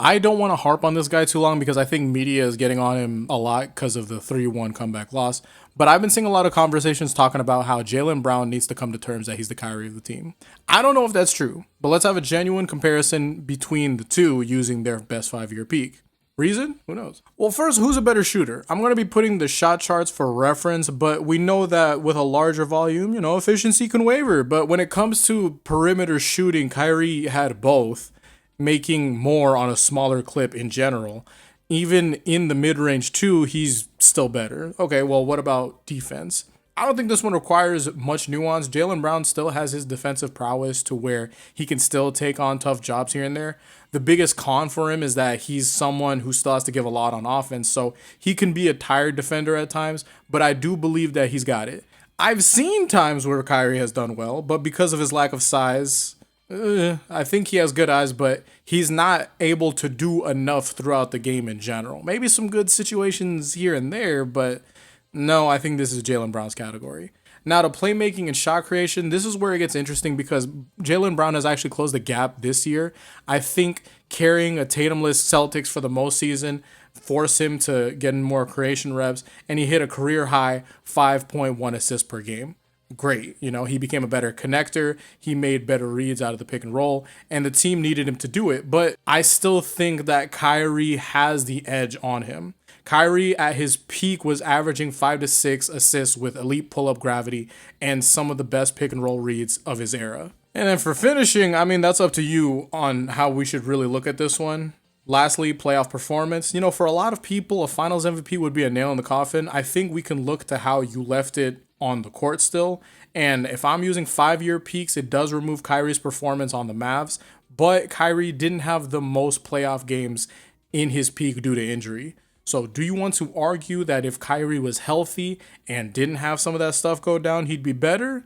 I don't want to harp on this guy too long because I think media is getting on him a lot because of the 3-1 comeback loss. But I've been seeing a lot of conversations talking about how Jaylen Brown needs to come to terms that he's the Kyrie of the team. I don't know if that's true, but let's have a genuine comparison between the two using their best 5-year peak. Reason? Who knows? Well, first, who's a better shooter? I'm going to be putting the shot charts for reference, but we know that with a larger volume, efficiency can waver. But when it comes to perimeter shooting, Kyrie had both, making more on a smaller clip in general. Even in the mid-range too, he's still better. Okay, well, what about defense? I don't think this one requires much nuance. Jaylen Brown still has his defensive prowess to where he can still take on tough jobs here and there. The biggest con for him is that he's someone who still has to give a lot on offense, so he can be a tired defender at times, but I do believe that he's got it. I've seen times where Kyrie has done well, but because of his lack of size, I think he has good eyes, but he's not able to do enough throughout the game in general. Maybe some good situations here and there, but no, I think this is Jaylen Brown's category. Now, to playmaking and shot creation, this is where it gets interesting because Jaylen Brown has actually closed the gap this year. I think carrying a Tatumless Celtics for the most season forced him to get in more creation reps, and he hit a career high 5.1 assists per game. Great. He became a better connector. He made better reads out of the pick and roll, and the team needed him to do it. But I still think that Kyrie has the edge on him. Kyrie at his peak was averaging 5 to 6 assists with elite pull-up gravity and some of the best pick and roll reads of his era. And then for finishing, that's up to you on how we should really look at this one. Lastly, playoff performance. For a lot of people, a finals MVP would be a nail in the coffin. I think we can look to how you left it on the court still. And if I'm using 5-year peaks, it does remove Kyrie's performance on the Mavs. But Kyrie didn't have the most playoff games in his peak due to injury. So do you want to argue that if Kyrie was healthy and didn't have some of that stuff go down, he'd be better?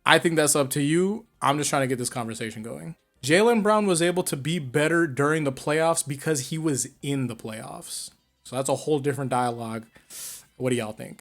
I think that's up to you. I'm just trying to get this conversation going. Jaylen Brown was able to be better during the playoffs because he was in the playoffs. So that's a whole different dialogue. What do y'all think?